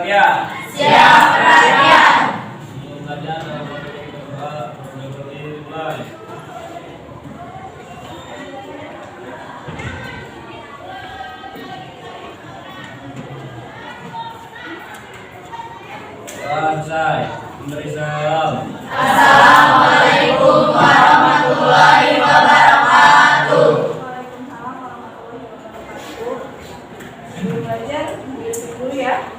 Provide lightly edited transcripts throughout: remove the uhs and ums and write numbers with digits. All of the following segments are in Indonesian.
perhatian. Siap perhatian. Sebelum belajar dalam materi kedua, mengikuti mulai. Selesai. Memberi salam. Assalamualaikum warahmatullahi wabarakatuh. Waalaikumsalam warahmatullahi wabarakatuh. Sebelum belajar, duduk dulu ya.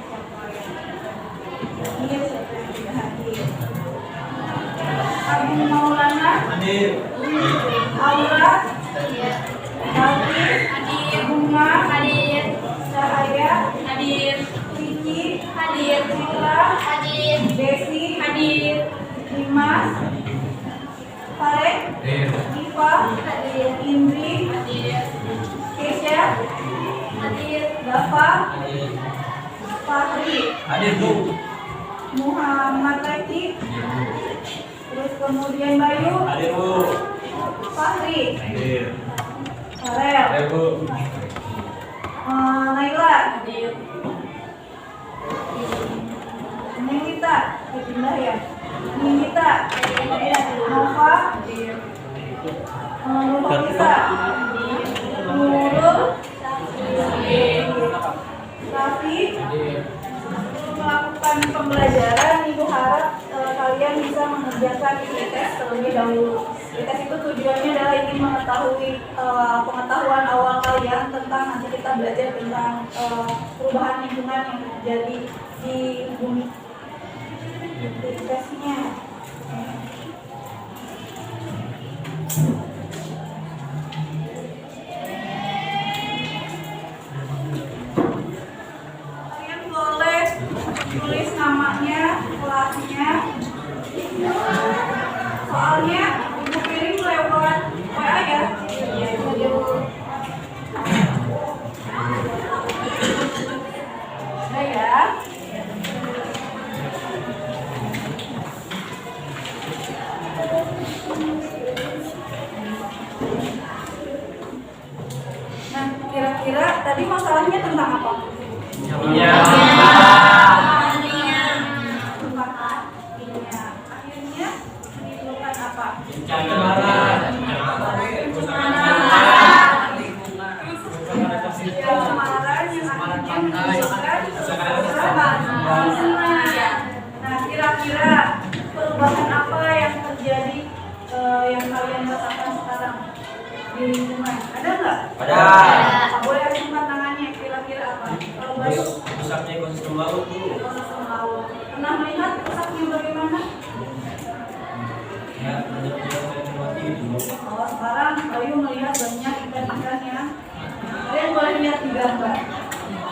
Ini siapa yang sudah hadir? Abu Maulana, Hadir. Aura, Hadir, Bunga, Hadir. Cahaya, Hadir. Vicky, Hadir. Citra, Hadir. Desi, Hadir. Dimas, Farek, Hadir. Iva, Hadir. Indri, Hadir. Kesya, Hadir. Dafa, Hadir. Fahri, Hadir, Bu. Muhammad Reki, terus kemudian Bayu, Hadir, Bu. Fahri, Hadir. Farel, Hadir, Bu. Naila, Hadir. Nengita, pindah ya, Nengita, Nova, Nurulisa, Nurul, Raffi. Melakukan pembelajaran, Ibu harap kalian bisa mengerjakan tes terlebih dahulu. Tes itu tujuannya adalah ingin mengetahui pengetahuan awal kalian tentang nanti kita belajar tentang perubahan lingkungan yang terjadi di bumi. Tesnya. Kalian boleh tulis namanya, kelasnya. Soalnya ibu kirim lewat WA ya. Udah ya. Nah, kira-kira tadi masalahnya tentang apa? Iya. Akhirnya diperlukan apa? Pencemaran. Pencemaran yang akhirnya menyebabkan lingkungan. Nah, kira-kira perubahan apa yang terjadi yang kalian rasakan sekarang di lingkungan? Ada nggak? Ada. Boleh angkat tangannya. Kira-kira apa? Kalau Bayu, Rusaknya ekosistem laut, Bu. ekosistem laut. Pernah melihat rusaknya bagaimana? Ya, banyak yang mati gitu, Bu. Oh, sekarang Bayu melihat banyak ikan-ikan yang kalian boleh lihat di gambar.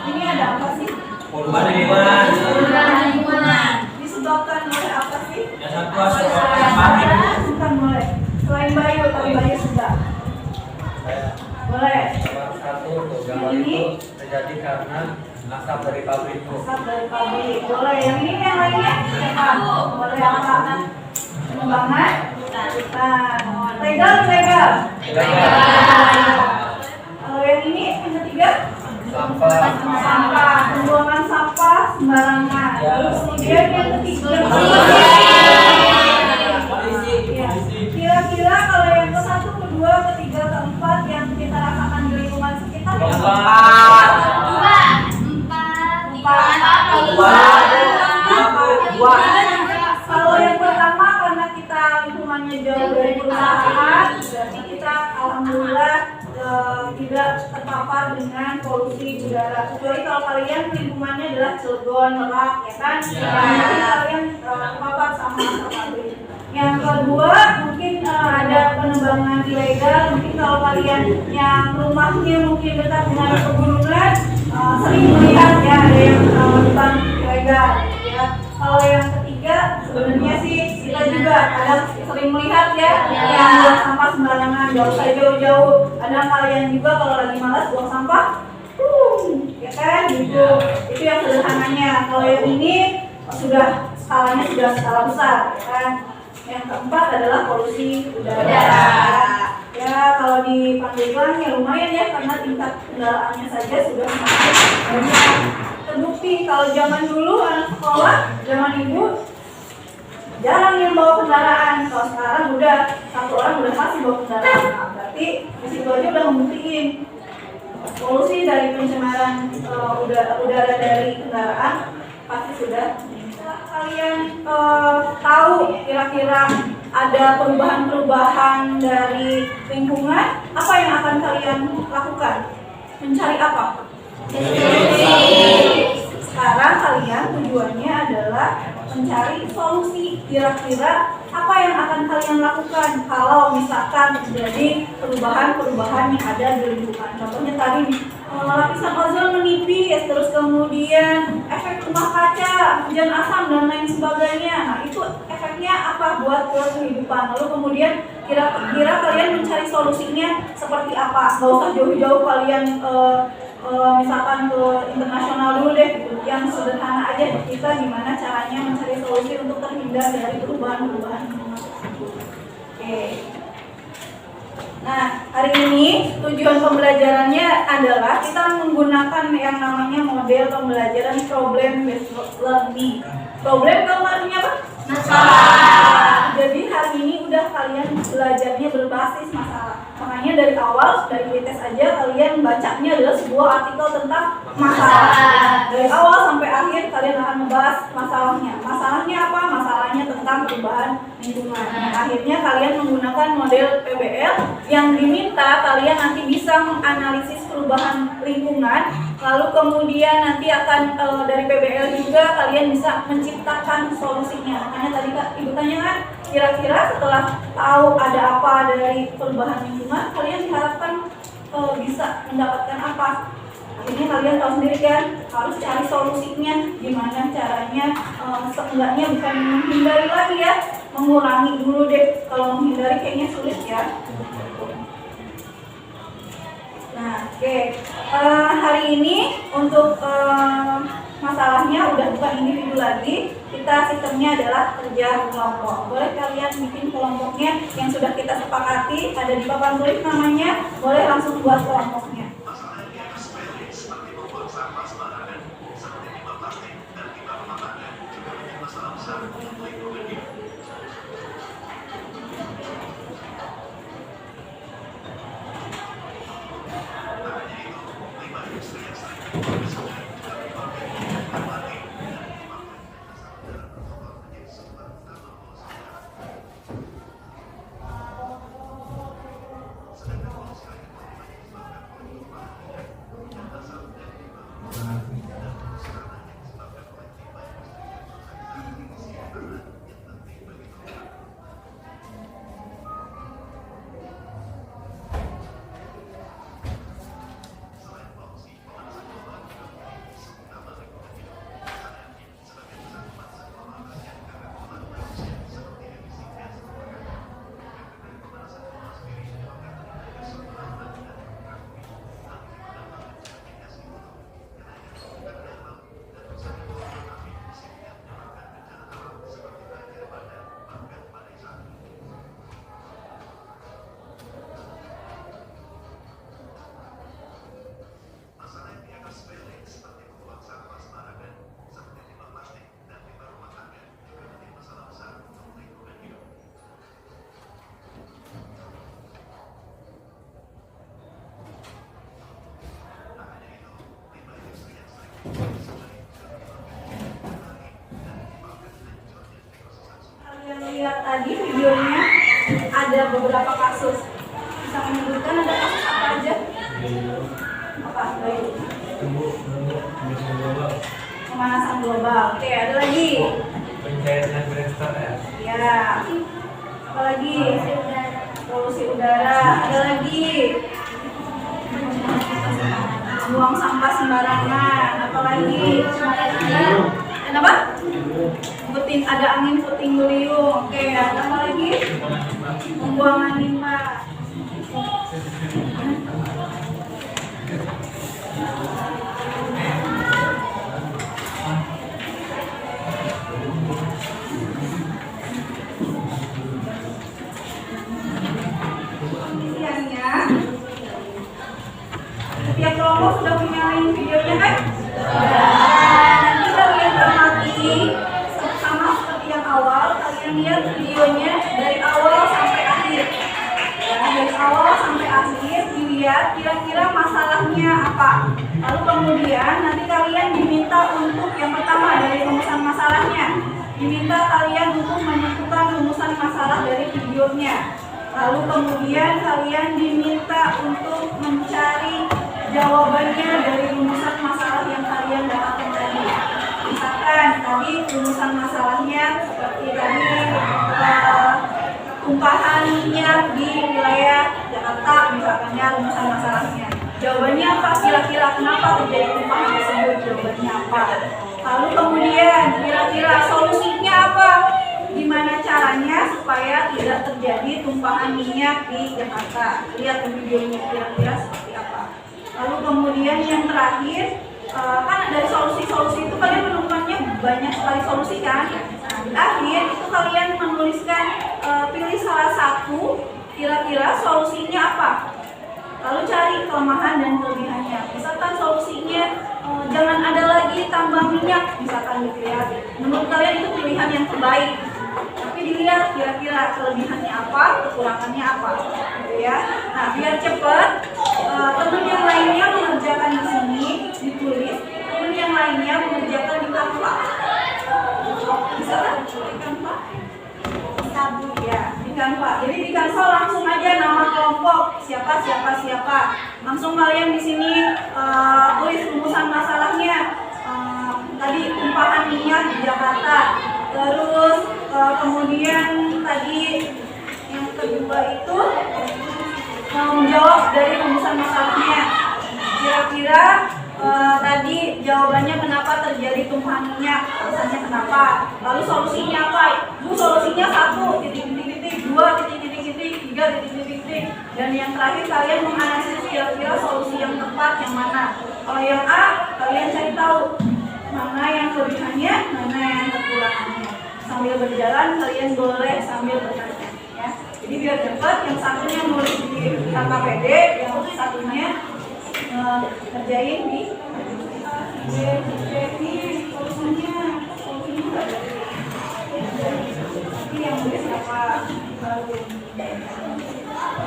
Ini ada apa sih? Korban lingkungan. Perubahan lingkungan. Disebabkan oleh apa sih? Yang satwa yang mati, Bu. Bukan boleh. Selain Bayu, tapi Bayu sudah. Boleh. Salah satu gambar itu terjadi karena asap dari pabrik itu. Asap dari pabrik. Boleh. Yang ini yang lainnya? Apa? Boleh apa? Pengembangan? Hutan. Legal, legal. Kalau yang ini yang ketiga? Sampah. Sampah. Pembuangan sampah sembarangan. Lalu kemudian yang ketiga. Iya. Kira-kira kalau yang ke satu, kedua, ketiga, keempat yang kita rasakan di lingkungan sekitar Yang apa? keempat. Dua. Kalau yang pertama karena kita lingkungannya jauh dari perusahaan, berarti kita alhamdulillah tidak terpapar dengan polusi udara. Kecuali kalau kalian lingkungannya adalah Cilegon, Merak, ya kan? Jadi kalian terpapar sama asap pabrik. Yang kedua mungkin ada penebangan ilegal. Mungkin kalau kalian yang rumahnya mungkin dekat dengan pegunungan sering melihat ya ada yang tentang ilegal ya. Kalau yang ketiga sebenarnya sih kita juga kadang sering melihat ya yang buang sampah sembarangan, gak usah jauh-jauh. Kadang kalian juga kalau lagi malas buang sampah, ya kan gitu. Itu yang sederhananya. Kalau yang ini sudah skalanya sudah skala besar, ya kan. Yang keempat adalah polusi udara. Ya kalau di Pandeglang ya lumayan ya karena tingkat kendaraannya saja sudah semakin banyak. Terbukti kalau zaman dulu anak sekolah, zaman ibu jarang yang bawa kendaraan. Kalau sekarang udah satu orang udah pasti bawa kendaraan. Nah, berarti di situ aja udah membuktiin polusi dari pencemaran udara dari kendaraan pasti sudah. Kalian tahu kira-kira ada perubahan-perubahan dari lingkungan, apa yang akan kalian lakukan? Mencari apa? Sekarang kalian tujuannya adalah mencari solusi. Kira-kira apa yang akan kalian lakukan kalau misalkan terjadi perubahan-perubahan yang ada di lingkungan? Contohnya tadi lapisan ozon menipis, terus kemudian efek rumah kaca, hujan asam dan lain sebagainya. Nah itu efeknya apa buat kehidupan? Lalu kemudian kira-kira kalian mencari solusinya seperti apa? Gak usah jauh-jauh kalian misalkan ke internasional dulu deh, yang sederhana aja kita gimana caranya mencari solusi untuk terhindar dari perubahan-perubahan tersebut. Oke. Nah, hari ini tujuan pembelajarannya adalah kita menggunakan yang namanya model pembelajaran problem based learning. Problem kamu artinya apa? Masalah. Jadi hari ini udah kalian belajarnya berbasis masalah. Makanya dari awal, dari pretest aja kalian bacanya adalah sebuah artikel tentang masalah. Dari awal sampai akhir kalian akan membahas masalahnya. Masalahnya apa? Masalahnya tentang perubahan lingkungan. Nah, akhirnya kalian menggunakan model PBL yang diminta kalian nanti bisa menganalisis perubahan lingkungan. Lalu kemudian nanti akan dari PBL juga kalian bisa menciptakan solusinya. Makanya tadi Kak Ibu tanya kan, kira-kira setelah tahu ada apa dari perubahan lingkungan, kalian diharapkan bisa mendapatkan apa? Akhirnya kalian tahu sendiri kan, harus cari solusinya. Gimana caranya, seenggaknya bukan menghindari lagi ya, mengurangi dulu deh. Kalau menghindari kayaknya sulit ya. Nah, oke. Hari ini untuk masalahnya udah bukan individu lagi, kita sistemnya adalah kerja kelompok. Boleh kalian bikin kelompoknya yang sudah kita sepakati, ada di papan tulis namanya, boleh langsung buat kelompoknya. Kalian lihat tadi videonya ada beberapa kasus. Bisa menyebutkan ada kasus apa aja? Apa? Baik. Pemanasan global. Oke, ada lagi. Pencairan berester ya. Ya. Apa lagi? Polusi udara. Ada lagi. Buang sampah sembarangan. Apa lagi? Dan apa? Puting, ada angin puting beliung. Oke, ada apa lagi? Pembuangan limbah. Yang nyalain videonya kan? Nanti kalian cermati sama seperti yang awal, kalian lihat videonya dari awal sampai akhir. Ya, dari awal sampai akhir dilihat kira-kira masalahnya apa. Lalu kemudian nanti kalian diminta untuk yang pertama dari rumusan masalahnya. Diminta kalian untuk menentukan rumusan masalah dari videonya. Lalu kemudian kalian diminta untuk mencari jawabannya dari rumusan masalah yang kalian dapatkan tadi. Misalkan tadi rumusan masalahnya seperti tadi tumpahan minyak di wilayah Jakarta, misalkan ya rumusan masalahnya. Jawabannya apa? Kira-kira kenapa terjadi tumpahan tersebut? Jawabannya apa? Lalu kemudian kira-kira solusinya apa? Gimana caranya supaya tidak terjadi tumpahan minyak di Jakarta? Lihat di videonya kira-kira seperti apa. Lalu kemudian yang terakhir, kan dari solusi-solusi itu kalian menemukannya banyak sekali solusi kan? Nah, di akhir itu kalian menuliskan pilih salah satu, kira-kira solusinya apa? Lalu cari kelemahan dan kelebihannya. Misalkan solusinya jangan ada lagi tambang minyak, misalkan gitu ya. Menurut kalian itu pilihan yang terbaik. Tapi dilihat kira-kira kelebihannya apa, kekurangannya apa, gitu ya. Nah, biar cepat, teman yang lainnya mengerjakan di sini, ditulis. Teman yang lainnya mengerjakan di Canva. Bisa kan? Di Canva? Ya, di Canva. Jadi di Canva langsung aja nama kelompok siapa. Langsung kalian di sini tulis rumusan masalahnya. Tadi tumpahan minyak di Jakarta. Terus kemudian tadi yang kedua itu menjawab dari rumusan masalahnya. Kira-kira tadi jawabannya kenapa terjadi tumpahan minyak, alasannya kenapa. Lalu solusinya apa? Bu, solusinya 1, titik-titik-titik, 2, titik-titik-titik, 3, titik-titik-titik. Dan yang terakhir kalian menganalisis kira-kira solusi yang tepat yang mana. Kalau yang A, kalian cari tahu mana yang kelebihannya, mana yang kekurangannya. Sambil berjalan kalian boleh sambil bertanya ya. Jadi biar cepat, yang satunya nulis di KKPD, yang satunya kerjain di solusinya nggak ada. Tapi yang nulis siapa?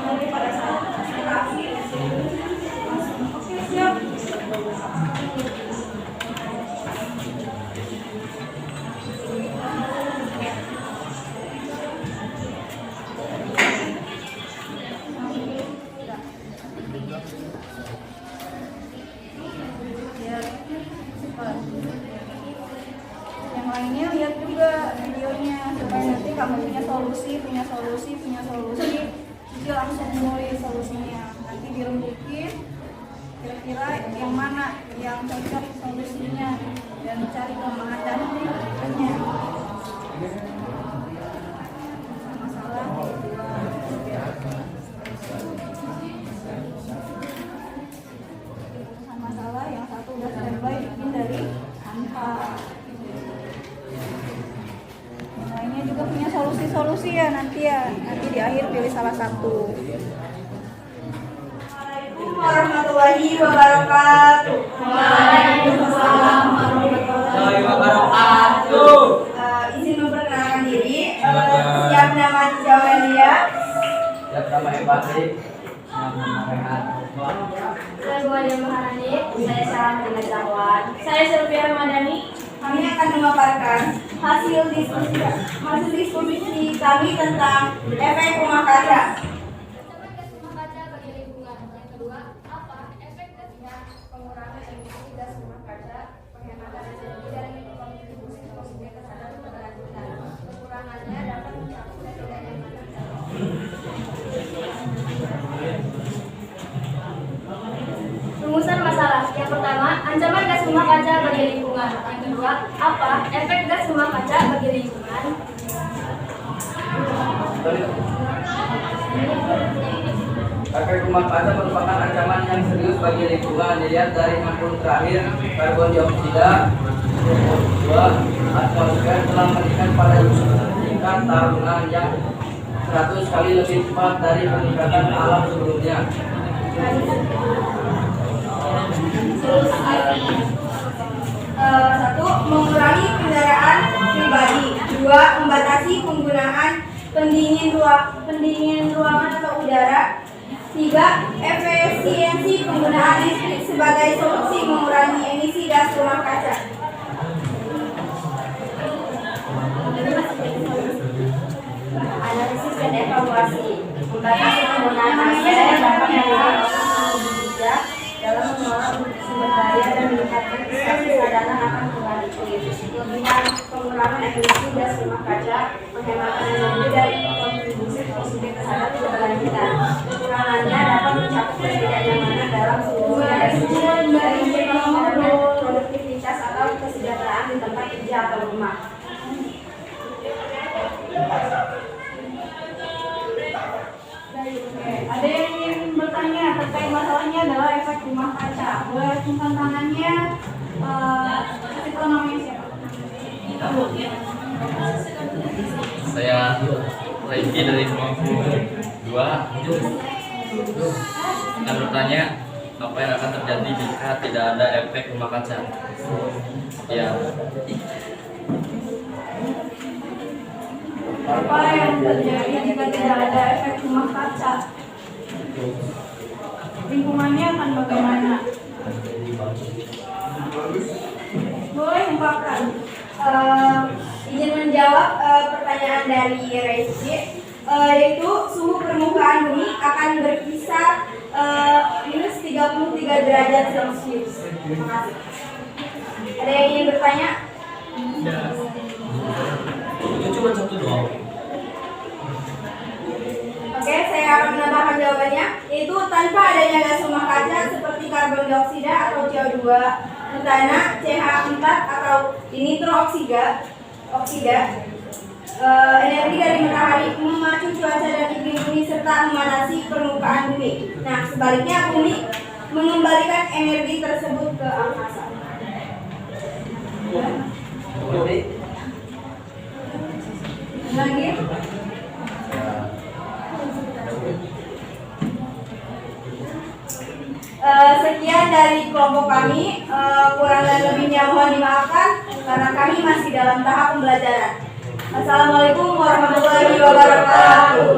Nanti pada saat presentasi langsung oke siap. Yang lainnya lihat juga videonya supaya nanti kamu punya solusi, jadi langsung mulai solusinya. Nanti dirembukin kira-kira yang mana yang cocok solusinya dan cari kelemahan dan kelebihannya. Masalah masalah yang satu udah standby bikin dari Canva. Yang lainnya juga punya solusi ya nanti di akhir pilih salah satu. Assalamualaikum warahmatullahi wabarakatuh. Waalaikumsalam warahmatullahi wabarakatuh. Izin memperkenalkan diri. Siap nama Jawa dia. Siap nama Empati. Nama Rehat. Saya Buaya Maharani. Saya Sarah Marina Jawan. Saya Sylvia Ramadhani. Kami akan memaparkan hasil diskusi kami tentang efek rumah kaca. Rumah kaca bagi lingkungan. Yang kedua, apa efek dasarnya pengurangan emisi gas rumah kaca, penghematan energi dan kontribusi positif terhadap keberlanjutan. Kekurangannya dapat mencakup tidak nyamanan. Rumusan masalah. Yang pertama, ancaman gas rumah kaca bagi lingkungan. Yang kedua, apa efek gas rumah kaca bagi lingkungan? Efek rumah kaca merupakan ancaman yang serius bagi lingkungan. Dilihat dari 60 terakhir, karbon dioksida, CO2, atmosfer telah meningkat pada tingkat tahunan yang 100 kali lebih cepat dari peningkatan alam sebelumnya. Satu, mengurangi kendaraan pribadi. Dua, membatasi penggunaan pendingin ruangan atau udara. Tiga, efisiensi penggunaan listrik sebagai solusi mengurangi emisi gas rumah kaca. Analisis dan evaluasi membatasi penggunaan aset dan dampak yang bijak dalam mengelola sumber daya dan meningkatkan prestasi sadana akan perubahan iklim, kelebihan pengurangan emisi gas rumah kaca, penghematan energi dan kontribusi positif terhadap keberlanjutan. Kekurangannya dapat mencakup ketidaknyamanan dalam seluruh dari produktivitas atau kesejahteraan di tempat kerja atau rumah. Ada yang ingin bertanya terkait masalahnya adalah efek rumah kaca. Buat tantangannya, kasih tahu namanya siapa? Saya Raiki dari kelompok 2 akan bertanya apa yang akan terjadi jika tidak ada efek rumah kaca. Ya, Apa yang terjadi jika tidak ada efek rumah kaca? Lingkungannya akan bagaimana? Boleh ungkapkan. Izin menjawab pertanyaan dari Reski, yaitu suhu permukaan bumi akan berkisar minus 33 derajat Celcius. Terima kasih. Ada yang ingin bertanya? itu cuma satu doang. Oke, saya akan menambahkan jawabannya, yaitu tanpa adanya gas rumah kaca seperti karbon dioksida atau CO2, metana, CH4 atau nitrooksida, energi dari matahari memacu cuaca dan iklim bumi serta memanasi permukaan bumi. Nah, sebaliknya bumi mengembalikan energi tersebut ke angkasa. Lagi? Sekian dari kelompok kami, kurang dan lebihnya mohon dimaafkan karena kami masih dalam tahap pembelajaran. Assalamualaikum warahmatullahi wabarakatuh.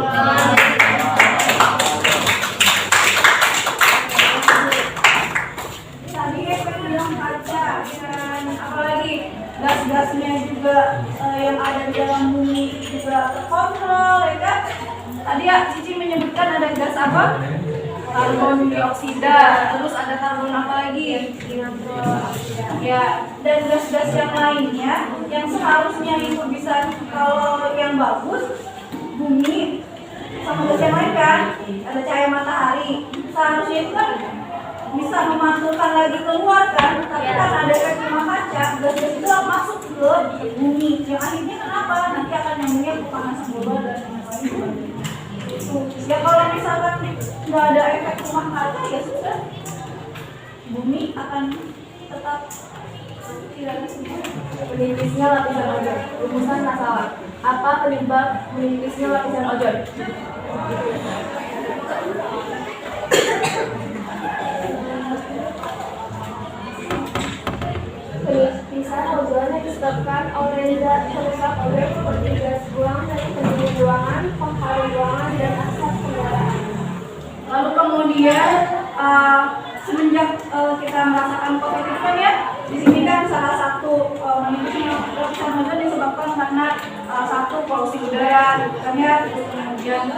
Tadi efek bilang kaca dan apalagi gas-gasnya juga yang ada di dalam bumi juga terkontrol, ya kan? Tadi ya Cici menyebutkan ada gas apa? Karbon dioksida, terus ada karbon apa lagi? Ya, dan gas-gas yang lainnya yang seharusnya itu bisa, kalau yang bagus bumi sama gas yang lain kan ada cahaya matahari, seharusnya itu kan bisa memantulkan lagi keluar kan, tapi kan ada efek rumah kaca, gas-gas itu masuk ke bumi yang akhirnya kenapa? Nanti akan nyambungnya ke pemanasan global dan lain-lain. Ya kalau misalkan nggak ada efek rumah kaca ya sudah, bumi akan tetap tidak bisa. Menipisnya lapisan ozon. Rumusan masalah. Apa penyebab menipisnya lapisan ozon? Penipisan ozon disebabkan oleh zat perusak ozon seperti gas buang dari pendingin ruangan, pengharum ruangan, dan asap kendaraan. Lalu kemudian semenjak kita merasakan COVID itu kan ya, di sini kan salah satu menipisnya lapisan ozon disebabkan karena satu polusi udara, gitu kan ya, terus kemudian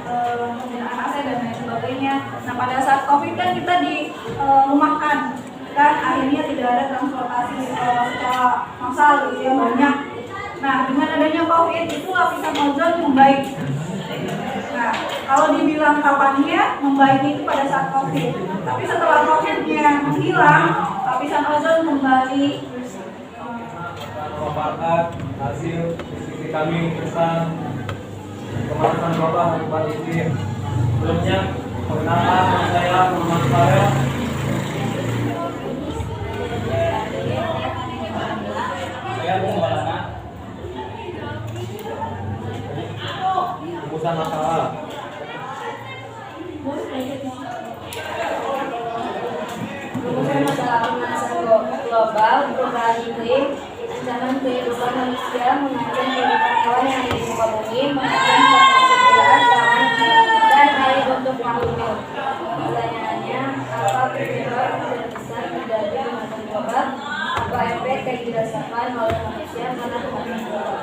penggunaan AC dan lain sebagainya. Nah pada saat COVID kan kita dirumahkan, kan akhirnya tidak ada transportasi secara massal gitu ya, banyak. Nah dengan adanya COVID itu lapisan ozon membaik. Nah, kalau dibilang kapannya membaik itu pada saat COVID. Tapi setelah COVID-nya menghilang, lapisan ozon kembali. Memaparkan hasil diskusi kami tentang pemanasan global akibat iklim. Sebelumnya, perkenalkan saya Muhammad Farel. Saya Muhammad rumusan masalah. Rumusan Bismillahirrahmanirrahim. Ancaman kehidupan manusia mengancam kehidupan hewan yang hidup di muka bumi, mengancam ketersediaan pangan dan air untuk makhluk hidup. Pertanyaannya, apa penyebab yang besar terjadi pemanasan global? Apa efek yang dirasakan oleh manusia karena pemanasan global?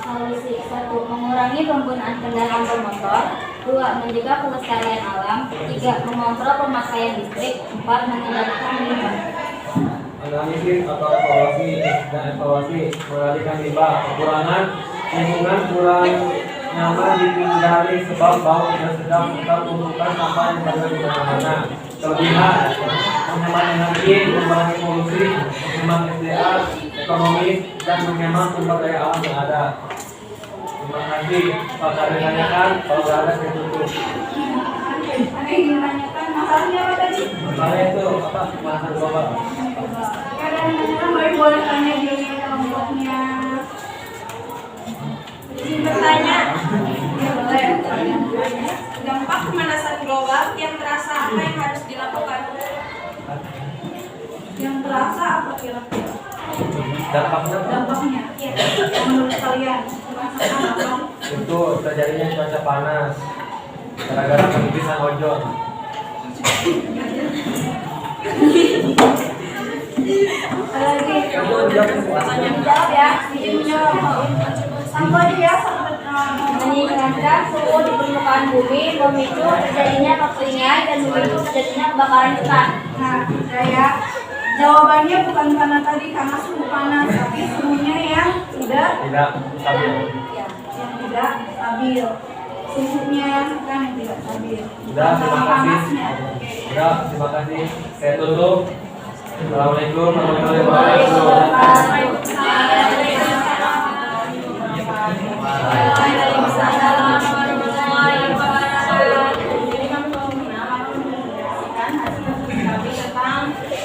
Solusi 1. Mengurangi penggunaan kendaraan bermotor. 2. Menjaga pelestarian alam. 3. Mengontrol pemakaian listrik. 4. Mengendalikan limbah. Analisis atau evaluasi dan evaluasi mengalihkan limbah kekurangan lingkungan kurang nyaman dihindari sebab bau tidak sedap serta tumpukan sampah yang berada di mana-mana. Kelebihan menghemat energi, mengurangi polusi, menghemat SDA, ekonomis dan menghemat sumber daya alam yang ada. Terima kasih. Pak ditanyakan, kalau nggak ada saya tutup. Ada yang ditanyakan masalahnya apa tadi? Masalahnya itu apa? Pemanasan global. Kadang-kadang baru boleh tanya diri kelompoknya. Izin bertanya. Ya boleh. Dampak pemanasan global yang terasa apa yang harus dilakukan? Yang terasa apa kira-kira? Dampaknya, ya. Menurut kalian merasakan apa? Itu terjadinya cuaca panas gara-gara penipisan ozon. Lagi. Jawab ya. Izin menjawab. Sampai ya. Meningkatkan suhu di permukaan bumi, memicu terjadinya kekeringan dan memicu terjadinya kebakaran hutan. Nah, saya jawabannya bukan karena tadi karena suhu panas, tapi suhunya yang tidak stabil. ya, yang tidak stabil. Suhunya kan yang tidak stabil. Udah, terima kasih. Panasnya. Udah, terima kasih. Saya tutup. Assalamualaikum warahmatullahi wabarakatuh.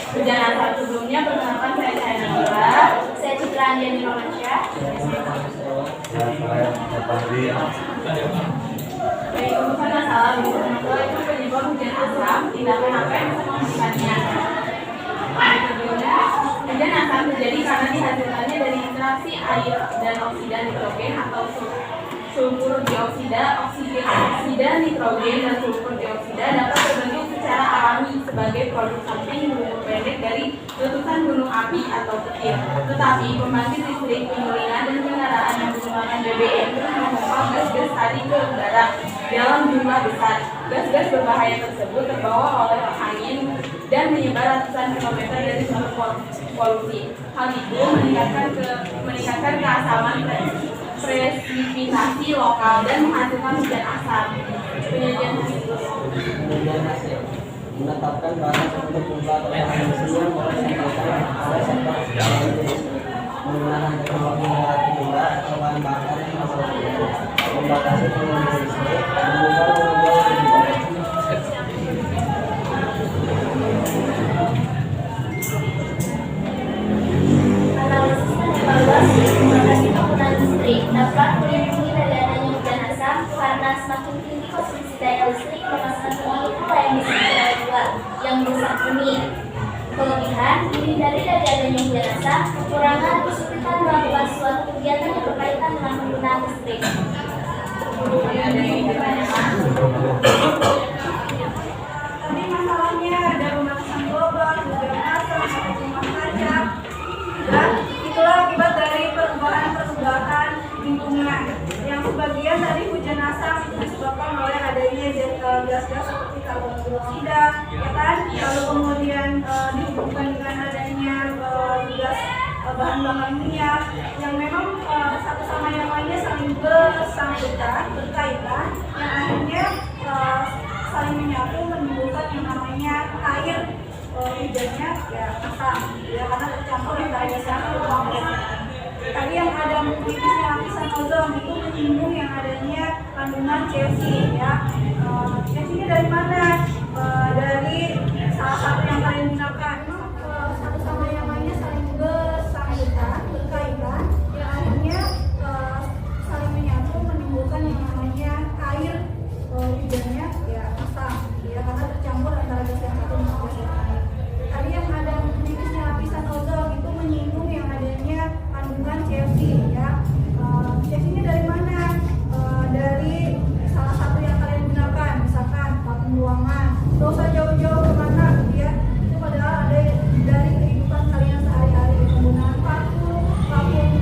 Perjalanan sebelumnya perkenalkan saya Nabila, saya Citra Andiani Romansyah. Baik, untuk masalah itu penyebab hujan asam, tindakan apa yang bisa menghentikannya? Hujan asam terjadi karena dihasilkannya dari interaksi air dan oksida nitrogen atau sulfur dioksida, oksida nitrogen dan sulfur dioksida dapat terbentuk secara alami sebagai produk samping gunung pendek dari letusan gunung api atau petir. Tetapi pembangkit listrik, penggorengan dan kendaraan yang menggunakan BBM terus memompa gas-gas tadi ke udara dalam jumlah besar. Gas-gas berbahaya tersebut terbawa oleh angin dan menyebar ratusan kilometer dari sumber polusi. Hal itu meningkatkan keasaman presipitasi lokal dan menghasilkan hujan asam. Penelitian menetapkan batas untuk jumlah kendaraan mesin mulai sampaikan oleh sektor menggunakan teknologi negatif gula atau bahan bakar yang membatasi penggunaan listrik dan mengubah analisis dan evaluasi mengatasi penggunaan listrik dapat melindungi dari adanya hujan asam karena semakin tinggi konsumsi daya listrik maka semakin tinggi pula emisi CO2 yang merusak bumi. Kelebihan dihindari dari adanya hujan asam, kekurangan kesulitan melakukan suatu kegiatan yang berkaitan dengan penggunaan listrik. Tadi masalahnya ada pemanasan global, hujan asam, rumah kaca, dan itulah akibat dari perubahan lingkungan. Yang sebagian dari hujan asam itu disebabkan oleh adanya gas-gas seperti karbon dioksida, ya kan? Lalu kemudian dihubungkan dengan adanya gas bahan bakar minyak yang memang satu sama yang lainnya saling bersangkutan, berkaitan, yang akhirnya saling menyatu menimbulkan yang namanya air hujannya ya asam, ya karena tercampur yang tadi tadi yang ada tipisnya lapisan ozon itu menyinggung yang adanya kandungan CFC ya. CFC-nya dari mana? Dari salah satu yang kalian gunakan. Satu sama yang lainnya saling bersangkutan, berkaitan, yang akhirnya saling menyatu menimbulkan yang namanya air hujannya ya asam ya, karena tercampur antara gas yang satu dengan gas yang lain. Tadi yang ada tipisnya lapisan ozon itu menyinggung yang adanya kandungan CFC ya. CFC-nya dari mana? Dari salah satu yang kalian gunakan, misalkan vakum ruangan. Gak usah jauh-jauh kemana ya, itu padahal ada dari kehidupan kalian sehari-hari, penggunaan vakum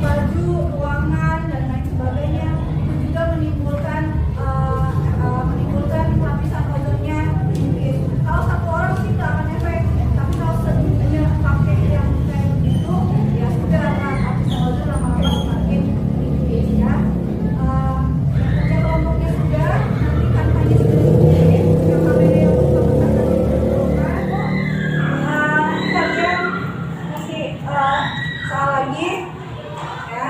baju, ruangan dan lain sebagainya, itu juga menimbulkan lapisan ozonnya tipis. Kalau satu orang sih nggak akan efek, tapi kalau sedunia pakai yang kayak begitu ya sudah lapisan ozon lama-lama semakin tipis ya. Kerja kelompoknya sudah, nanti kampanye sudah yang KBD yang bersangkutan dan diperlukan. Nanti kalian kasih soal lagi ya,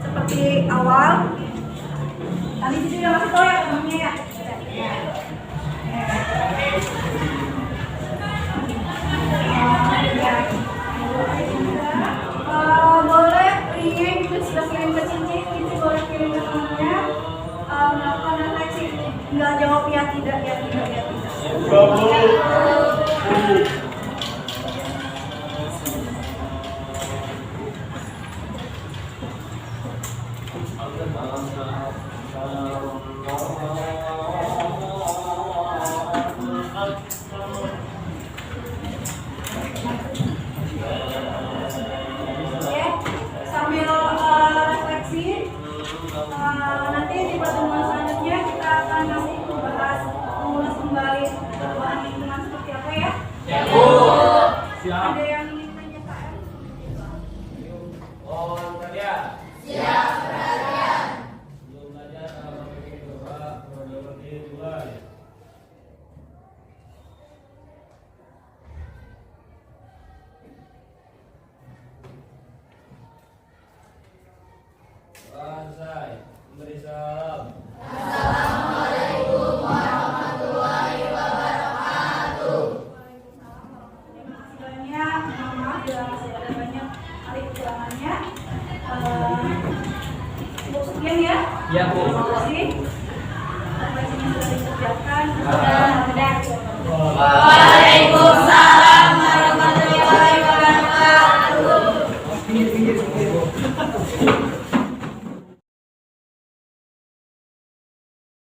seperti awal. Tadi Cici udah ngasih tau ya temennya ya. Boleh linknya juga sudah kirim ke Cici, Cici boleh kirim ke temennya. Melakukan refleksi, tinggal jawab ya tidak, ya tidak, ya tidak. Oke, sambil refleksi, nanti di pertemuan selanjutnya kita akan masih mengulas kembali kebutuhan lingkungan seperti apa ya? Ya, Bu. Siap. Ada yang ingin tanyakan? Siap. Belum belajar kalau pakai coba, berdiri mulai. Selesai. Memberi salam. Banyak, maaf ya masih ada banyak kali kekurangannya. Cukup sekian ya. Ya, Bu. Terima kasih. Refleksinya sudah dikerjakan. Sudah. Waalaikumsalam.